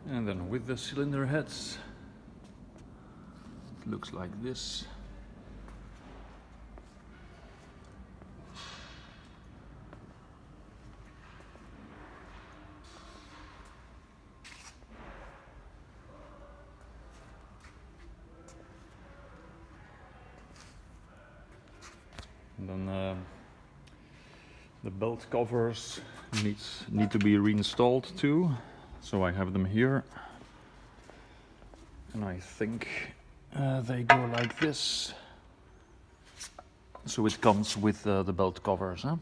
And then with the cylinder heads, it looks like this. And then the belt covers need to be reinstalled too, so I have them here. And I think they go like this. So it comes with the belt covers, huh?